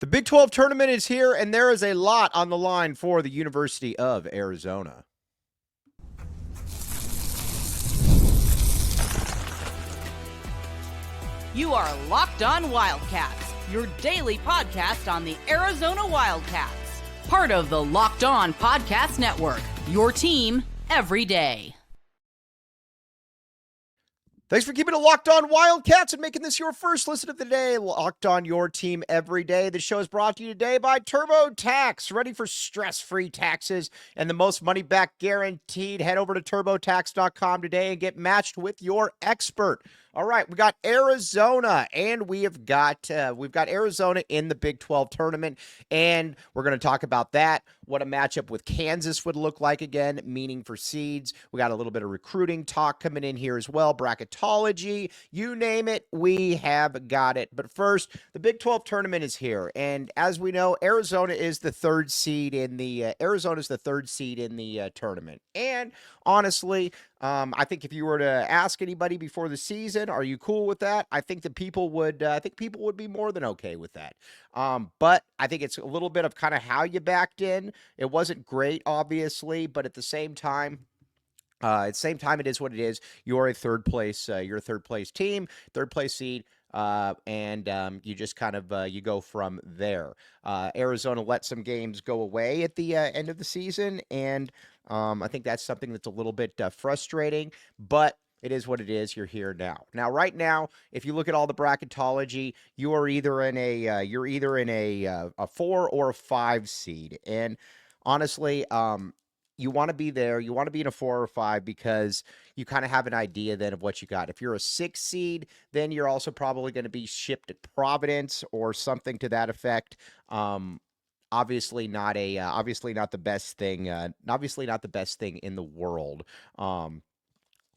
The Big 12 tournament is here, and there is a lot on the line for the University of Arizona. You are Locked On Wildcats, your daily podcast on the Arizona Wildcats. Part of the Locked On Podcast Network, your team every day. Thanks for keeping it locked on Wildcats and making this your first listen of the day. Locked on your team every day. The show is brought to you today by TurboTax. Ready for stress-free taxes and the most money back guaranteed? Head over to TurboTax.com today and get matched with your expert. All right, we got Arizona, and we've got Arizona in the Big 12 tournament, and we're going to talk about that, what a matchup with Kansas would look like again, meaning for seeds. We got a little bit of recruiting talk coming in here as well, bracketology, you name it, we have got it. But first, the Big 12 tournament is here, and as we know, Arizona is the third seed in the tournament. And honestly, I think if you were to ask anybody before the season, are you cool with that? I think that people would be more than okay with that. But I think it's a little bit of kind of how you backed in. It wasn't great, obviously, but at the same time, it is what it is. You're a third place team, third place seed. And you just kind of you go from there. Arizona let some games go away at the end of the season, and I think that's something that's a little bit frustrating, but it is what it is. You're here now. Now, right now, if you look at all the bracketology, you are either in a 4 or a 5 seed, and honestly, you want to be there. You want to be in a 4 or 5 because you kind of have an idea then of what you got. If you're a 6 seed, then you're also probably going to be shipped at Providence or something to that effect. Obviously not the best thing. Obviously not the best thing in the world.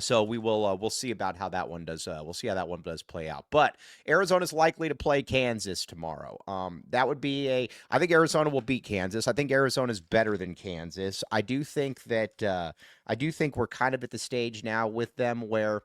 So we'll see about how that one does. We'll see how that one does play out. But Arizona's likely to play Kansas tomorrow. I think Arizona will beat Kansas. I think Arizona's better than Kansas. I do think we're kind of at the stage now with them where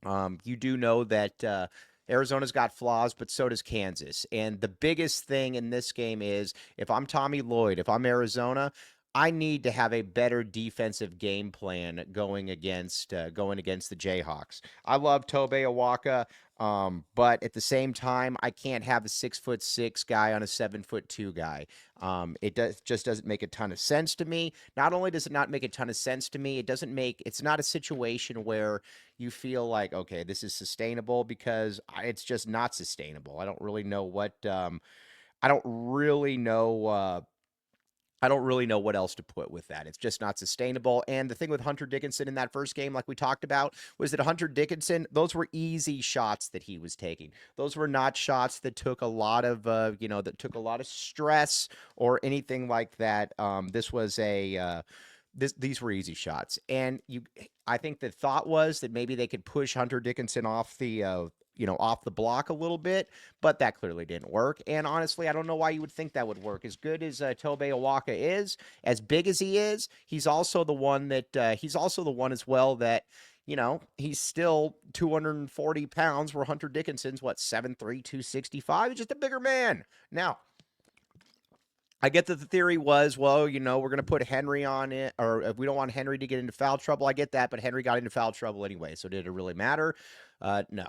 you do know that Arizona's got flaws, but so does Kansas. And the biggest thing in this game is if I'm Tommy Lloyd, if I'm Arizona, I need to have a better defensive game plan going against the Jayhawks. I love Tobe Awaka, but at the same time, I can't have a 6'6" guy on a 7'2" guy. Just doesn't make a ton of sense to me. Not only does it not make a ton of sense to me, it's not a situation where you feel like, okay, this is sustainable, because it's just not sustainable. I don't really know what else to put with that. It's just not sustainable. And the thing with Hunter Dickinson in that first game, like we talked about, was that Hunter Dickinson, those were easy shots that he was taking. Those were not shots that took a lot of, stress or anything like that. These were easy shots. And I think the thought was that maybe they could push Hunter Dickinson off the block a little bit, but that clearly didn't work. And honestly, I don't know why you would think that would work. As good as Tobe Awaka is, as big as he is, he's also the one as well that, he's still 240 pounds, where Hunter Dickinson's 7'3", 265. He's just a bigger man. Now, I get that the theory was, well, we're going to put Henry on it, or if we don't want Henry to get into foul trouble. I get that, but Henry got into foul trouble anyway, so did it really matter? No.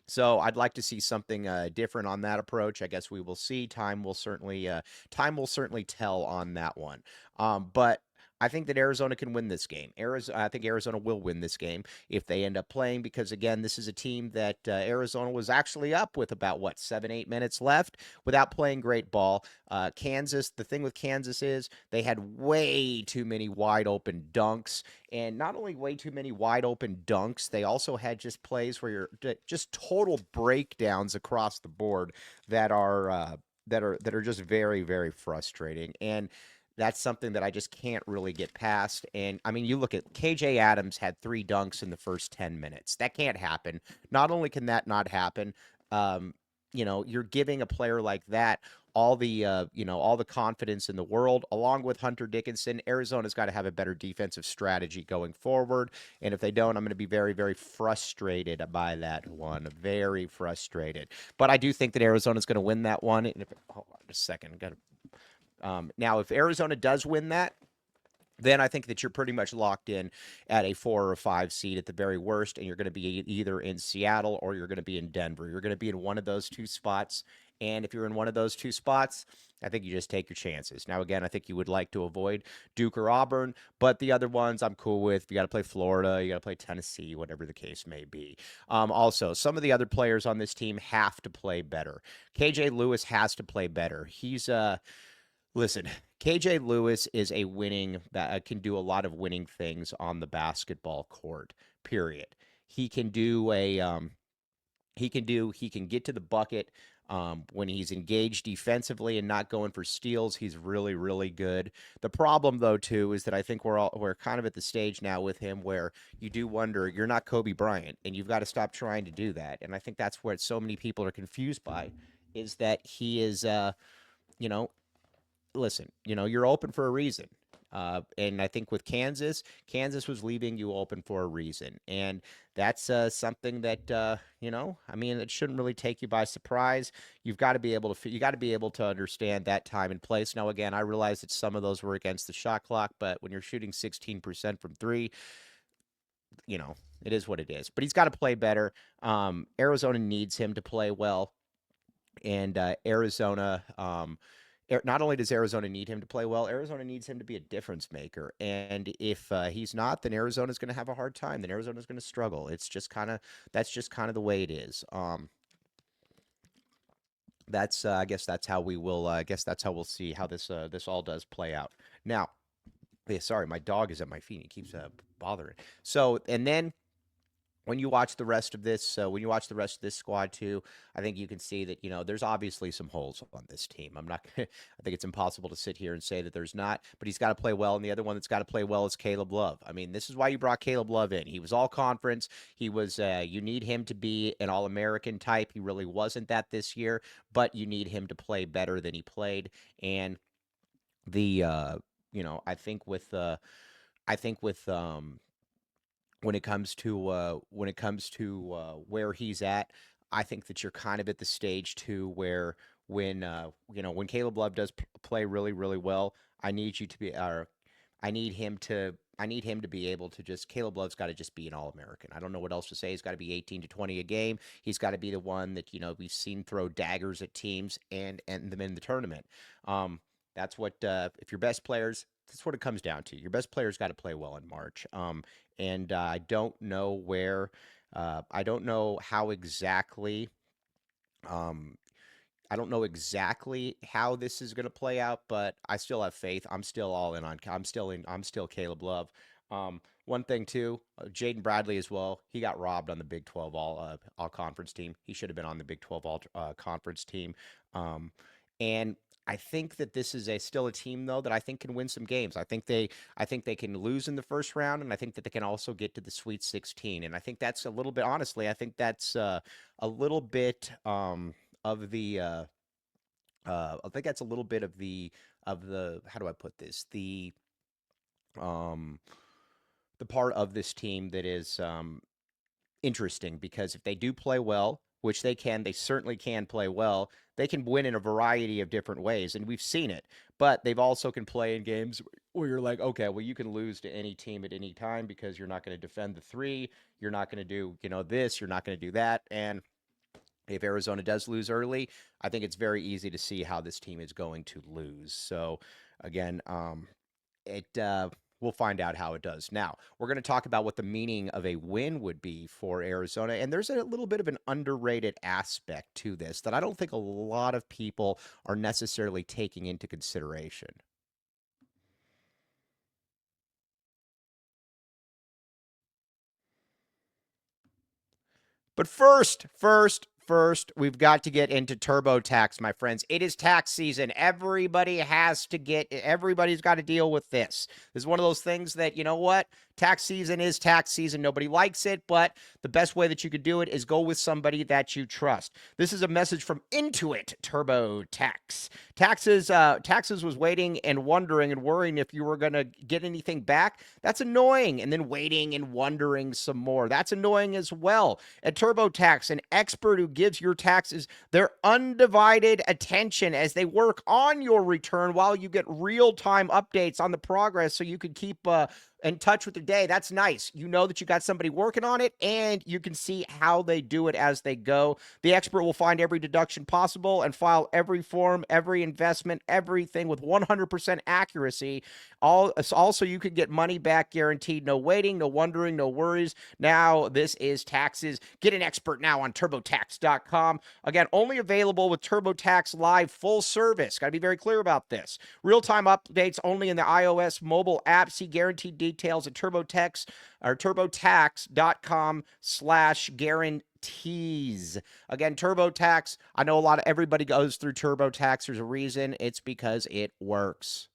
So I'd like to see something different on that approach. I guess we will see. Time will certainly tell on that one. But I think that Arizona can win this game. I think Arizona will win this game if they end up playing, because, again, this is a team that Arizona was actually up with about, 7-8 minutes left without playing great ball. Kansas, the thing with Kansas is they had way too many wide-open dunks, and not only way too many wide-open dunks, they also had just plays where you're just total breakdowns across the board that are just very, very frustrating. And that's something that I just can't really get past. And, I mean, you look at KJ Adams had 3 dunks in the first 10 minutes. That can't happen. Not only can that not happen, you're giving a player like that all the all the confidence in the world, along with Hunter Dickinson. Arizona's got to have a better defensive strategy going forward, and if they don't, I'm going to be very, very frustrated by that one. Very frustrated. But I do think that Arizona's going to win that one. And hold on just a second. Now, if Arizona does win that, then I think that you're pretty much locked in at a 4 or 5 seed at the very worst, and you're going to be either in Seattle or you're going to be in Denver. You're going to be in one of those two spots, and if you're in one of those two spots, I think you just take your chances. Now, again, I think you would like to avoid Duke or Auburn, but the other ones I'm cool with. You got to play Florida, you got to play Tennessee, whatever the case may be. Also, some of the other players on this team have to play better. KJ Lewis has to play better. Listen, KJ Lewis is a winning that can do a lot of winning things on the basketball court. Period. He can do he can get to the bucket when he's engaged defensively and not going for steals. He's really, really good. The problem though too is that I think we're kind of at the stage now with him where you do wonder, you're not Kobe Bryant, and you've got to stop trying to do that. And I think that's what so many people are confused by, is that he is listen, you're open for a reason. And I think with Kansas was leaving you open for a reason. And that's something that, it shouldn't really take you by surprise. You got to be able to understand that time and place. Now, again, I realize that some of those were against the shot clock, but when you're shooting 16% from three, it is what it is. But he's got to play better. Arizona needs him to play well. And Arizona, not only does Arizona need him to play well, Arizona needs him to be a difference maker. And if he's not, then Arizona's going to have a hard time. Then Arizona's going to struggle. That's just kind of the way it is. I guess that's how we will. I guess that's how we'll see how this all does play out. Now, sorry, my dog is at my feet. He keeps bothering. So, and then when you watch the rest of this, squad too, I think you can see that, there's obviously some holes on this team. I think it's impossible to sit here and say that there's not, but he's got to play well. And the other one that's got to play well is Caleb Love. I mean, this is why you brought Caleb Love in. He was all conference. He was, you need him to be an All-American type. He really wasn't that this year, but you need him to play better than he played. And I think with when it comes to where he's at, I think that you're kind of at the stage too where when Caleb Love does play really, really well, I need him to be able to just, Caleb Love's got to just be an All-American. I don't know what else to say. He's got to be 18 to 20 a game. He's got to be the one that, we've seen throw daggers at teams and end them in the tournament. That's what, if your best players, that's what it comes down to. Your best players got to play well in March. And I don't know how exactly, I don't know exactly how this is going to play out, but I still have faith. I'm still Caleb Love. One thing too, Jaden Bradley as well. He got robbed on the Big 12 all conference team. He should have been on the Big 12 all conference team. And I think that this is still a team though that I think can win some games. I think they can lose in the first round, and I think that they can also get to the Sweet 16. And I think that's a little bit, honestly, I think that's a little bit of the I think that's a little bit of the how do I put this? The part of this team that is interesting, because if they do play well, which they certainly can play well, they can win in a variety of different ways, and we've seen it. But they've also can play in games where you're like, okay, well, you can lose to any team at any time because you're not going to defend the three, you're not going to do, this, you're not going to do that. And if Arizona does lose early, I think it's very easy to see how this team is going to lose. So again, we'll find out how it does. Now, we're going to talk about what the meaning of a win would be for Arizona. And there's a little bit of an underrated aspect to this that I don't think a lot of people are necessarily taking into consideration. But first, we've got to get into TurboTax, my friends. It is tax season. Everybody's got to deal with this. This is one of those things that, you know what? Tax season is tax season. Nobody likes it, but the best way that you could do it is go with somebody that you trust. This is a message from Intuit TurboTax. Taxes was waiting and wondering and worrying if you were going to get anything back. That's annoying. And then waiting and wondering some more. That's annoying as well. At TurboTax, an expert who gives your taxes their undivided attention as they work on your return while you get real-time updates on the progress so you can keep in touch with the day. That's nice. You know that you got somebody working on it, and you can see how they do it as they go. The expert will find every deduction possible and file every form, every investment, everything with 100% accuracy. Also, you could get money back guaranteed. No waiting, no wondering, no worries. Now, this is taxes. Get an expert now on TurboTax.com. Again, only available with TurboTax Live Full Service. Got to be very clear about this. Real-time updates only in the iOS mobile app. See guaranteed details at TurboTax or TurboTax.com/guarantees. Again, TurboTax. I know everybody goes through TurboTax. There's a reason. It's because it works.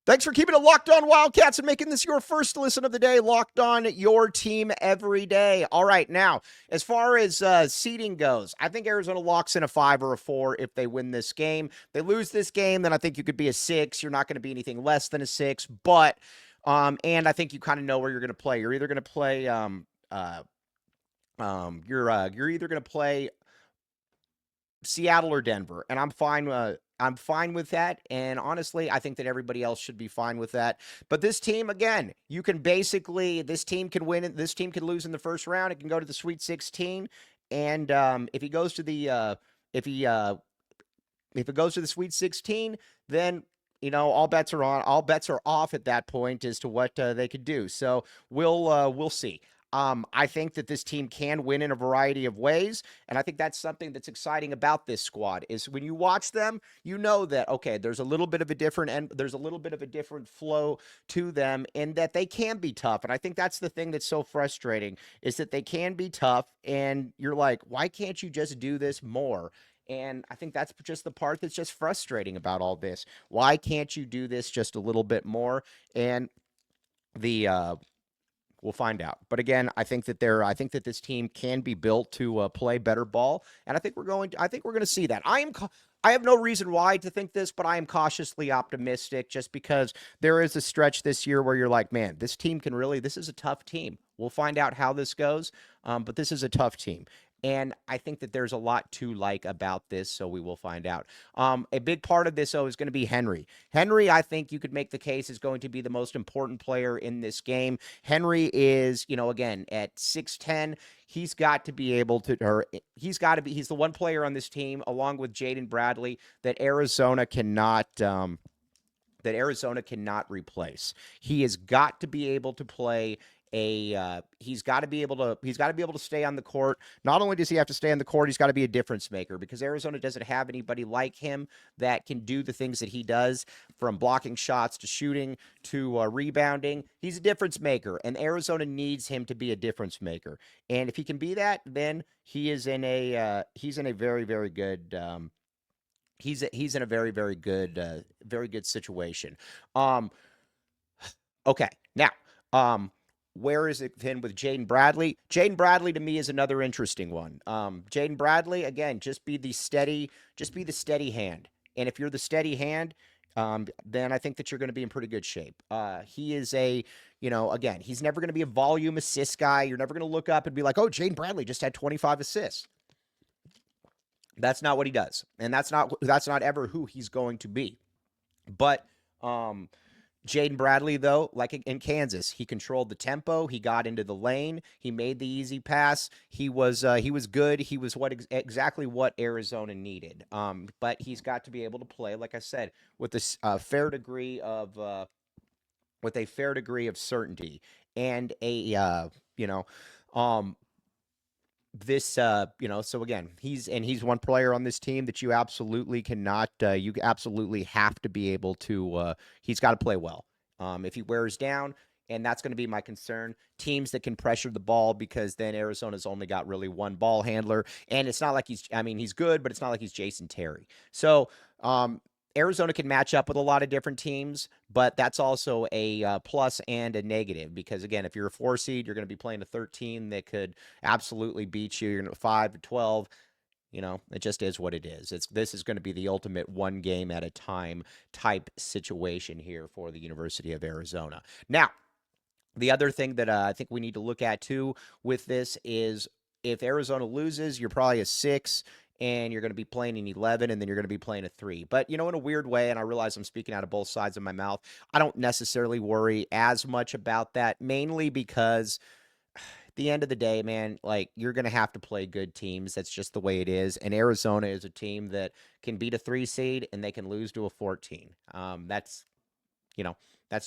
Thanks for keeping it locked on Wildcats and making this your first listen of the day. Locked on, your team every day. All right, now, as far as seeding goes, I think Arizona locks in a 5 or a 4 if they win this game. If they lose this game, then I think you could be a 6. You're not going to be anything less than a 6, but and I think you kind of know where you're going to play. You're either going to play you're either going to play Seattle or Denver, and I'm fine with that, and honestly, I think that everybody else should be fine with that. But this team, again, this team can win it. This team can lose in the first round. It can go to the Sweet 16, and if it goes to the Sweet 16, then all bets are on. All bets are off at that point as to what they could do. So we'll see. I think that this team can win in a variety of ways, and I think that's something that's exciting about this squad is when you watch them, you know that, okay, there's a little bit of a different flow to them and that they can be tough. And I think that's the thing that's so frustrating is that they can be tough, and you're like, why can't you just do this more? And I think that's just the part that's just frustrating about all this. Why can't you do this just a little bit more? And we'll find out. But again, I think that this team can be built to play better ball, and I think we're going to see that. I have no reason why to think this, but I am cautiously optimistic just because there is a stretch this year where you're like, man, this is a tough team. We'll find out how this goes, but this is a tough team. And I think that there's a lot to like about this, so we will find out. A big part of this, though, is going to be Henry. Henry, I think you could make the case, is going to be the most important player in this game. Henry is, again, at 6'10", he's got to be able to, he's the one player on this team, along with Jaden Bradley, that Arizona cannot replace. He has got to be able to play he's got to be able to stay on the court. Not only does he have to stay on the court, he's got to be a difference maker, because Arizona doesn't have anybody like him that can do the things that he does, from blocking shots to shooting to rebounding. He's a difference maker, and Arizona needs him to be a difference maker. And if he can be that, then he's in a very, very good he's in a very, very good situation. Okay, now where is it then with Jaden Bradley? Jaden Bradley, to me, is another interesting one. Jaden Bradley, again, just be the steady hand. And if you're the steady hand, then I think that you're going to be in pretty good shape. He is again, he's never going to be a volume assist guy. You're never going to look up and be like, oh, Jaden Bradley just had 25 assists. That's not what he does. And that's not ever who he's going to be. But, Jaden Bradley, though, like in Kansas, he controlled the tempo. He got into the lane. He made the easy pass. He was good. He was exactly what Arizona needed. But he's got to be able to play, like I said, with a fair degree of certainty and so again, he's one player on this team that you absolutely cannot, you absolutely have to be able to, he's got to play well. If he wears down, and that's going to be my concern, teams that can pressure the ball, because then Arizona's only got really one ball handler, and it's not like he's good, but it's not like he's Jason Terry. So, Arizona can match up with a lot of different teams, but that's also a plus and a negative because, again, if you're a 4 seed, you're going to be playing a 13 that could absolutely beat you. You're going to 5 to 12. It just is what it is. This is going to be the ultimate one game at a time type situation here for the University of Arizona. Now, the other thing that I think we need to look at too with this is if Arizona loses, you're probably a 6 and you're going to be playing an 11 and then you're going to be playing a 3. But, in a weird way, and I realize I'm speaking out of both sides of my mouth, I don't necessarily worry as much about that, mainly because at the end of the day, man, like you're going to have to play good teams. That's just the way it is. And Arizona is a team that can beat a 3 seed and they can lose to a 14. That's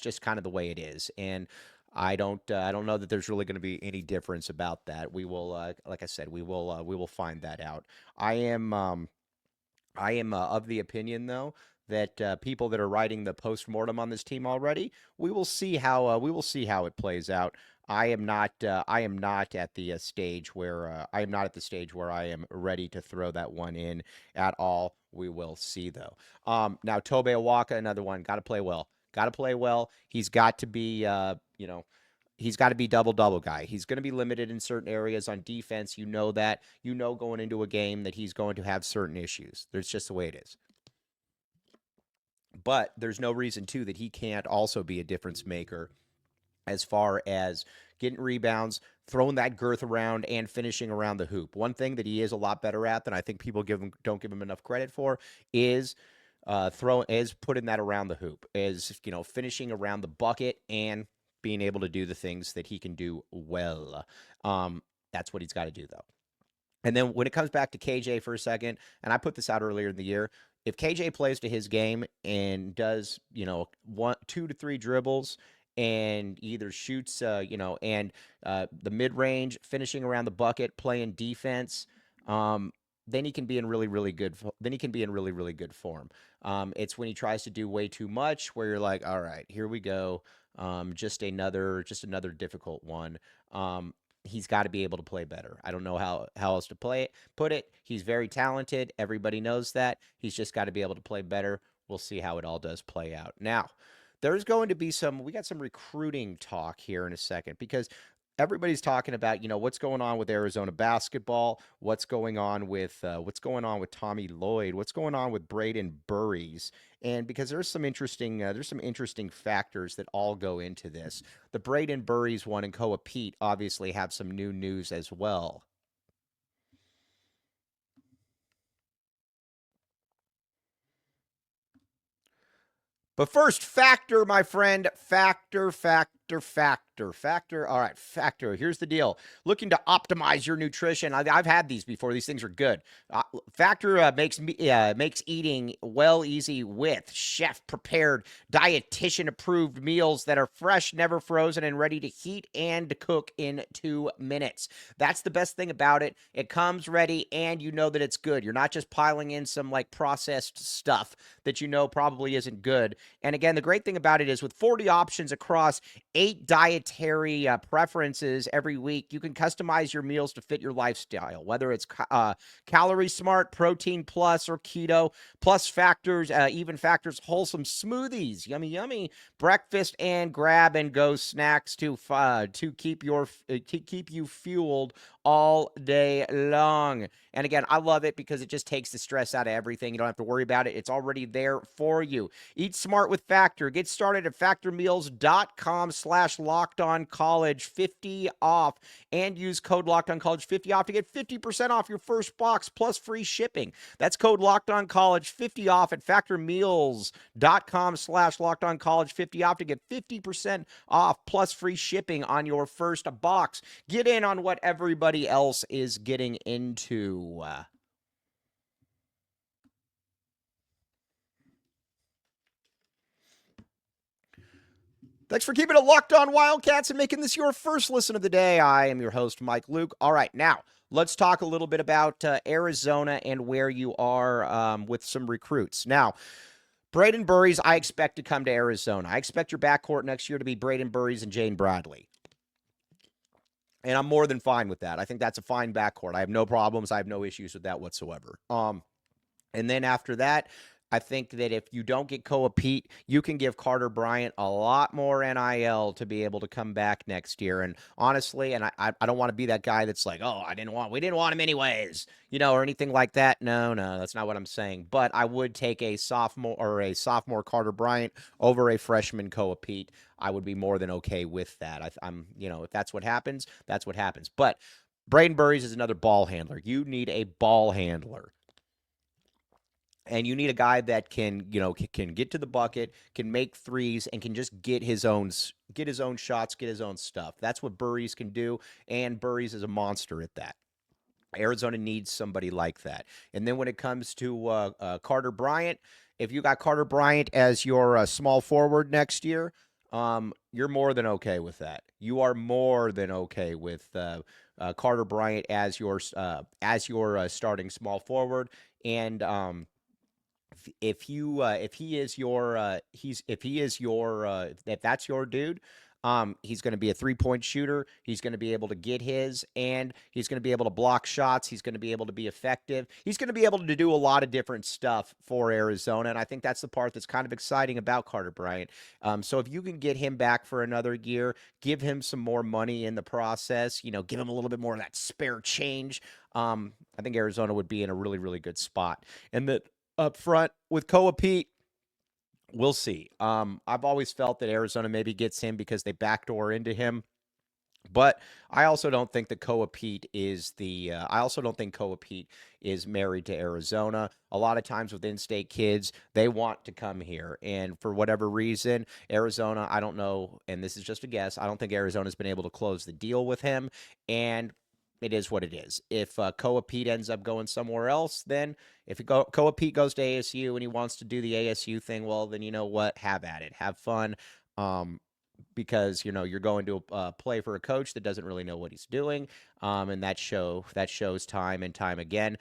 just kind of the way it is. And I don't know that there's really going to be any difference about that. We will, like I said, we will find that out. I am of the opinion though that people that are writing the post-mortem on this team already, we will see how it plays out. I am not at the stage where I am ready to throw that one in at all. We will see though. Now Tobe Awaka, another one, got to play well. Got to play well. He's got to be he's got to be double guy. He's going to be limited in certain areas on defense. You know that. Going into a game that he's going to have certain issues. There's just the way it is. But there's no reason too that he can't also be a difference maker as far as getting rebounds, throwing that girth around, and finishing around the hoop. One thing that he is a lot better at than I think people don't give him enough credit for is putting that around the hoop, is finishing around the bucket and being able to do the things that he can do well. That's what he's got to do though. And then when it comes back to KJ for a second, and I put this out earlier in the year, if KJ plays to his game and does 2 to 3 dribbles and either shoots the mid-range, finishing around the bucket, playing defense, then he can be in really, really good. Then he can be in really, really good form. It's when he tries to do way too much, where you're like, all right, here we go. Just another difficult one. He's got to be able to play better. I don't know how else to put it. He's very talented. Everybody knows that. He's just got to be able to play better. We'll see how it all does play out. Now, there's going to be we got some recruiting talk here in a second because everybody's talking about, what's going on with Arizona basketball, what's going on with Tommy Lloyd, what's going on with Braden Burries, and because there's some interesting factors that all go into this. The Braden Burries one and Koa Pete obviously have some new news as well. But first, Factor, my friend. Factor. All right, Factor. Here's the deal. Looking to optimize your nutrition. I've had these before. These things are good. Factor makes eating well easy with chef-prepared, dietitian-approved meals that are fresh, never frozen, and ready to heat and cook in 2 minutes. That's the best thing about it. It comes ready, and you know that it's good. You're not just piling in some processed stuff that probably isn't good. And again, the great thing about it is with 40 options across 8 dietary preferences every week, you can customize your meals to fit your lifestyle, whether it's Calorie Smart, Protein Plus, or Keto, plus Factors, even Factors wholesome smoothies, yummy, breakfast and grab-and-go snacks to keep you fueled all day long. And again, I love it because it just takes the stress out of everything. You don't have to worry about it. It's already there for you. Eat smart with Factor. Get started at factormeals.com/lockedoncollege, 50 off, and use code lockedoncollege 50 off to get 50% off your first box plus free shipping. That's code lockedoncollege 50 off at factormeals.com/lockedoncollege 50 off to get 50% off plus free shipping on your first box. Get in on what everybody else is getting into. Thanks for keeping it locked on Wildcats and making this your first listen of the day. I am your host, Mike Luke. All right, now let's talk a little bit about Arizona and where you are with some recruits. Now, Braden Burries, I expect to come to Arizona. I expect your backcourt next year to be Braden Burries and Jane Bradley. And I'm more than fine with that. I think that's a fine backcourt. I have no problems. I have no issues with that whatsoever. And then after that, I think that if you don't get Koa Pete, you can give Carter Bryant a lot more NIL to be able to come back next year. And honestly, and I don't want to be that guy that's like, oh, we didn't want him anyways, or anything like that. No, that's not what I'm saying. But I would take a sophomore Carter Bryant over a freshman Koa Pete. I would be more than okay with that. I'm, if that's what happens, that's what happens. But Braden Burries is another ball handler. You need a ball handler. And you need a guy that can get to the bucket, can make threes, and can just get his own shots, get his own stuff. That's what Burries can do, and Burries is a monster at that. Arizona needs somebody like that. And then when it comes to Carter Bryant, if you got Carter Bryant as your small forward next year, you're more than okay with that. You are more than okay with Carter Bryant as your starting small forward, and if that's your dude, he's going to be a 3-point shooter. He's going to be able to get his, and he's going to be able to block shots. He's going to be able to be effective. He's going to be able to do a lot of different stuff for Arizona, and I think that's the part that's kind of exciting about Carter Bryant. So if you can get him back for another year, give him some more money in the process, give him a little bit more of that spare change, I think Arizona would be in a really, really good spot. And the up front with Koa Pete, we'll see. I've always felt that Arizona maybe gets him because they backdoor into him. But I also don't think that Koa Pete is married to Arizona. A lot of times with in-state kids, they want to come here. And for whatever reason, Arizona, I don't know, and this is just a guess, I don't think Arizona's been able to close the deal with him. And it is what it is. If Koa Pete ends up going somewhere else, then if Koa Pete goes to ASU and he wants to do the ASU thing, well, then you know what? Have at it. Have fun. Because you're going to play for a coach that doesn't really know what he's doing, and that shows time and time again.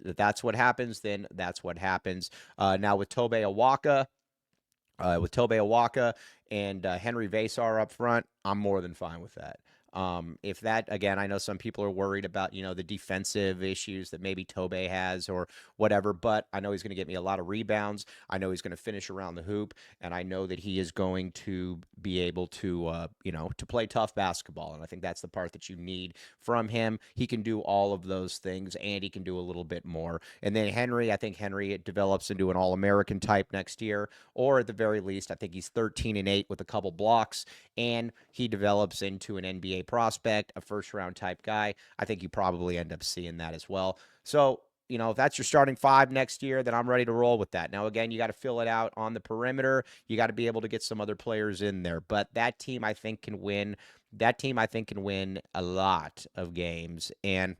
That's what happens. Then that's what happens. Now with Tobe Awaka and Henry Vasar up front, I'm more than fine with that. If that, again, I know some people are worried about, the defensive issues that maybe Tobe has or whatever, but I know he's going to get me a lot of rebounds. I know he's going to finish around the hoop, and I know that he is going to be able to, to play tough basketball. And I think that's the part that you need from him. He can do all of those things, and he can do a little bit more. And then I think Henry develops into an All-American type next year, or at the very least, I think he's 13-8 with a couple blocks, and he develops into an NBA prospect, a first-round type guy. I think you probably end up seeing that as well. So, if that's your starting five next year, then I'm ready to roll with that. Now, again, you got to fill it out on the perimeter. You got to be able to get some other players in there. But that team, I think, can win. A lot of games. And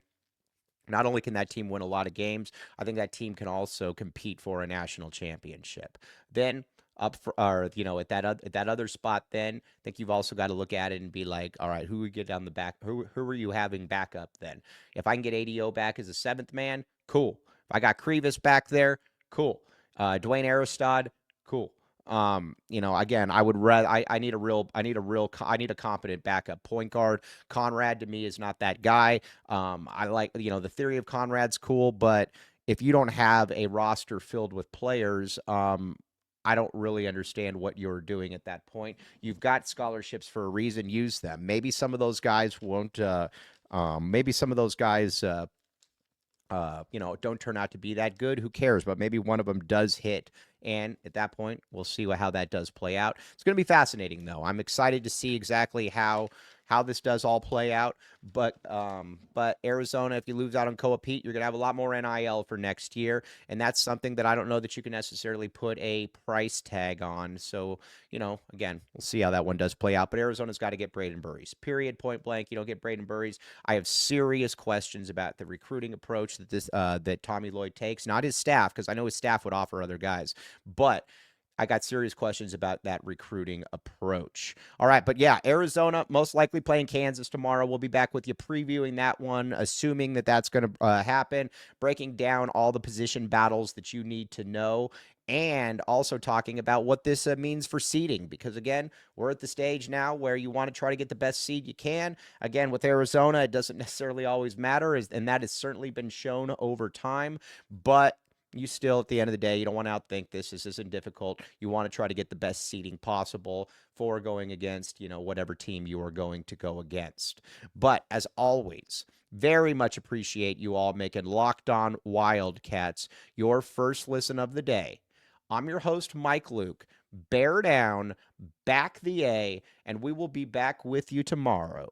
not only can that team win a lot of games, I think that team can also compete for a national championship. Then at that other spot, then I think you've also got to look at it and be like, all right, who we get down the back? Who are you having back up then? If I can get ADO back as a seventh man, cool. If I got Krivas back there, cool. Dwayne Aristod, cool. Again, I would rather. I need a competent backup point guard. Conrad to me is not that guy. I like the theory of Conrad's cool, but if you don't have a roster filled with players, I don't really understand what you're doing at that point. You've got scholarships for a reason. Use them. Maybe some of those guys won't. Maybe some of those guys, don't turn out to be that good. Who cares? But maybe one of them does hit. And at that point, we'll see how that does play out. It's going to be fascinating, though. I'm excited to see exactly how this does all play out. But Arizona, if you lose out on Koa Pete, you're going to have a lot more NIL for next year. And that's something that I don't know that you can necessarily put a price tag on. So, again, we'll see how that one does play out. But Arizona's got to get Braden Burries. Period, point blank. You don't get Braden Burries. I have serious questions about the recruiting approach that Tommy Lloyd takes. Not his staff, because I know his staff would offer other guys. But I got serious questions about that recruiting approach. All right, but yeah, Arizona most likely playing Kansas tomorrow. We'll be back with you previewing that one, assuming that that's going to happen, breaking down all the position battles that you need to know, and also talking about what this means for seeding. Because, again, we're at the stage now where you want to try to get the best seed you can. Again, with Arizona, it doesn't necessarily always matter, and that has certainly been shown over time. But you still, at the end of the day, you don't want to outthink this. This isn't difficult. You want to try to get the best seating possible for going against, whatever team you are going to go against. But as always, very much appreciate you all making Locked On Wildcats your first listen of the day. I'm your host, Mike Luke. Bear down, back the A, and we will be back with you tomorrow.